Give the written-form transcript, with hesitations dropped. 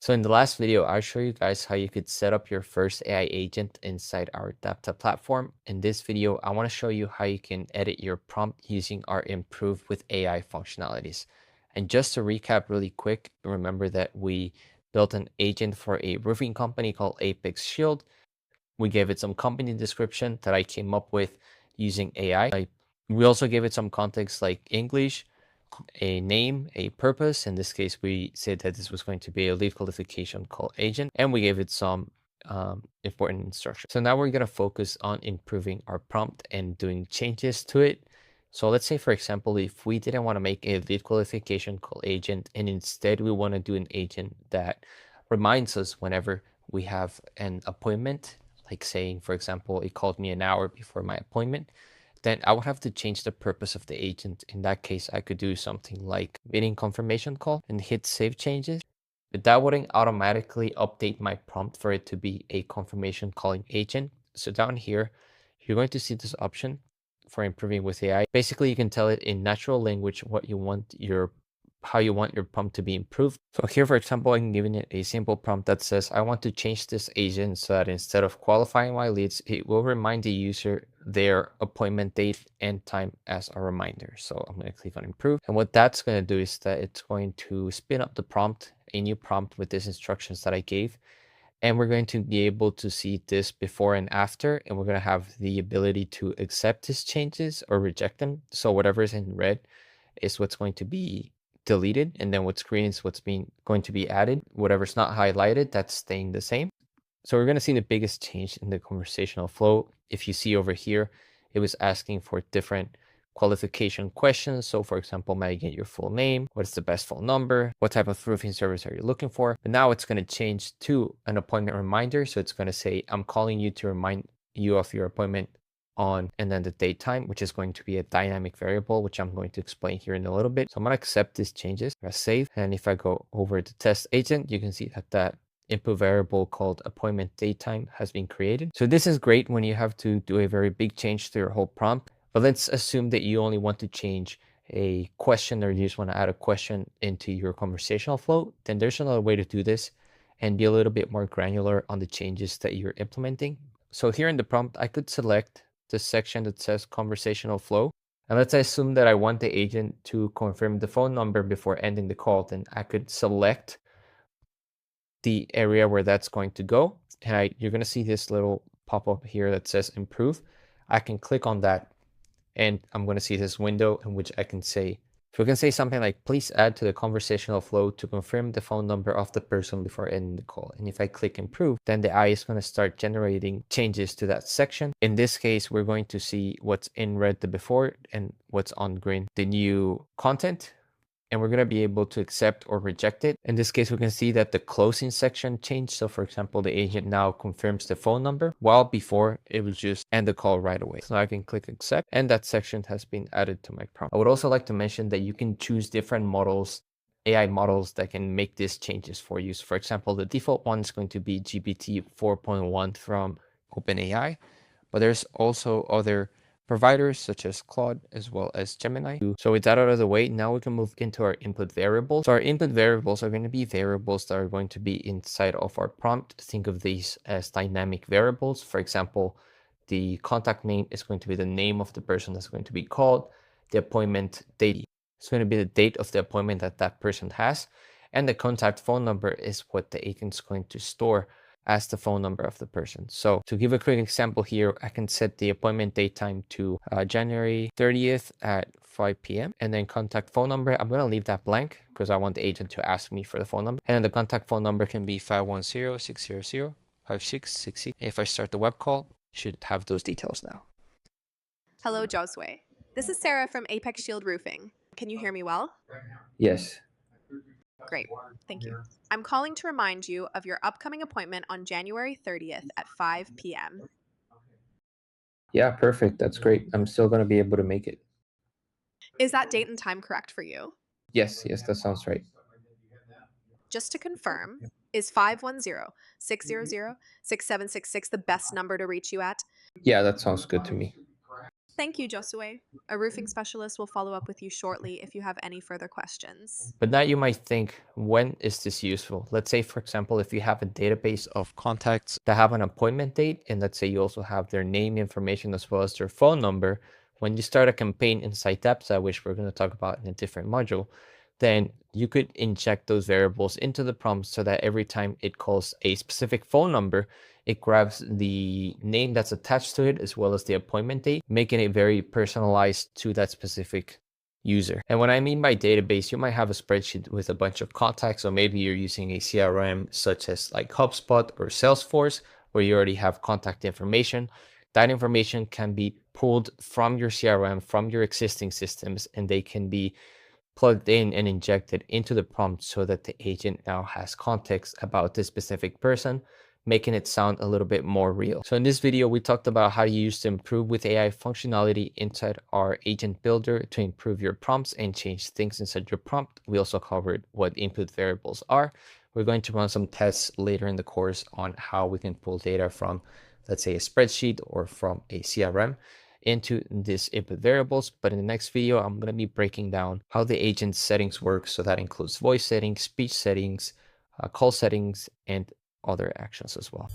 So in the last video, I showed you guys how you could set up your first AI agent inside our Dapta platform. In this video, I want to show you how you can edit your prompt using our Improve with AI functionalities. And just to recap really quick, remember that we built an agent for a roofing company called Apex Shield. We gave it some company description that I came up with using AI. We also gave it some context like English, a name, a purpose. In this case, we said that this was going to be a lead qualification call agent, and we gave it some important instructions. So now we're going to focus on improving our prompt and doing changes to it. So let's say, for example, if we didn't want to make a lead qualification call agent, and instead we want to do an agent that reminds us whenever we have an appointment, like saying, for example, it called me an hour before my appointment, then I would have to change the purpose of the agent. In that case, I could do something like meeting confirmation call and hit save changes. But that wouldn't automatically update my prompt for it to be a confirmation calling agent. So down here, you're going to see this option for improving with AI. Basically, you can tell it in natural language what you want how you want your prompt to be improved. So here, for example, I'm giving it a simple prompt that says, I want to change this agent so that instead of qualifying my leads, it will remind the user their appointment date and time as a reminder. So I'm going to click on improve. And what that's going to do is that it's going to spin up the prompt, a new prompt with these instructions that I gave. And we're going to be able to see this before and after, and we're going to have the ability to accept these changes or reject them. So whatever is in red is what's going to be deleted, and then what's green is what's going to be added. Whatever's not highlighted, that's staying the same. So we're going to see the biggest change in the conversational flow. If you see over here, it was asking for different qualification questions. So for example, may I get your full name? What's the best phone number? What type of roofing service are you looking for? But now it's going to change to an appointment reminder. So it's going to say, I'm calling you to remind you of your appointment on, and then the date time, which is going to be a dynamic variable, which I'm going to explain here in a little bit. So I'm going to accept these changes, press save. And if I go over to test agent, you can see that input variable called appointment date time has been created. So this is great when you have to do a very big change to your whole prompt. But let's assume that you only want to change a question, or you just want to add a question into your conversational flow. Then there's another way to do this and be a little bit more granular on the changes that you're implementing. So here in the prompt, I could select the section that says conversational flow. And let's assume that I want the agent to confirm the phone number before ending the call. Then I could select the area where that's going to go. And you're going to see this little pop-up here that says improve. I can click on that, and I'm going to see this window in which I can say, so we can say something like, please add to the conversational flow to confirm the phone number of the person before ending the call. And if I click improve, then the AI is going to start generating changes to that section. In this case, we're going to see what's in red the before and what's on green, the new content. And we're going to be able to accept or reject it. In this case, we can see that the closing section changed. So for example, the agent now confirms the phone number, while before it was just end the call right away. So now I can click accept, and that section has been added to my prompt. I would also like to mention that you can choose different models, AI models that can make these changes for you. So for example, the default one is going to be GPT 4.1 from OpenAI, but there's also other providers such as Claude as well as Gemini. So with that out of the way, now we can move into our input variables. So our input variables are going to be variables that are going to be inside of our prompt. Think of these as dynamic variables. For example, the contact name is going to be the name of the person that's going to be called. The appointment date is going to be the date of the appointment that that person has. And the contact phone number is what the agent is going to store as the phone number of the person. So to give a quick example here, I can set the appointment date time to January 30th at 5 p.m. And then contact phone number, I'm going to leave that blank because I want the agent to ask me for the phone number. And then the contact phone number can be 510-600-5660. If I start the web call, you should have those details now. Hello, Josue. This is Sarah from Apex Shield Roofing. Can you hear me well? Yes. Great. Thank you. I'm calling to remind you of your upcoming appointment on January 30th at 5 p.m. Yeah, perfect. That's great. I'm still going to be able to make it. Is that date and time correct for you? Yes, that sounds right. Just to confirm, is 510-600-6766 the best number to reach you at? Yeah, that sounds good to me. Thank you, Josue. A roofing specialist will follow up with you shortly if you have any further questions. But now you might think, when is this useful? Let's say, for example, if you have a database of contacts that have an appointment date, and let's say you also have their name information as well as their phone number, when you start a campaign inside Dapta, which we're going to talk about in a different module, then you could inject those variables into the prompt so that every time it calls a specific phone number, it grabs the name that's attached to it as well as the appointment date, making it very personalized to that specific user. And what I mean by database, you might have a spreadsheet with a bunch of contacts, or maybe you're using a CRM such as like HubSpot or Salesforce, where you already have contact information. That information can be pulled from your CRM, from your existing systems, and they can be plugged in and injected into the prompt so that the agent now has context about this specific person, making it sound a little bit more real. So in this video, we talked about how to use to improve with AI functionality inside our agent builder to improve your prompts and change things inside your prompt. We also covered what input variables are. We're going to run some tests later in the course on how we can pull data from, let's say, a spreadsheet or from a CRM into these input variables. But in the next video, I'm going to be breaking down how the agent settings work. So that includes voice settings, speech settings, call settings, and other actions as well.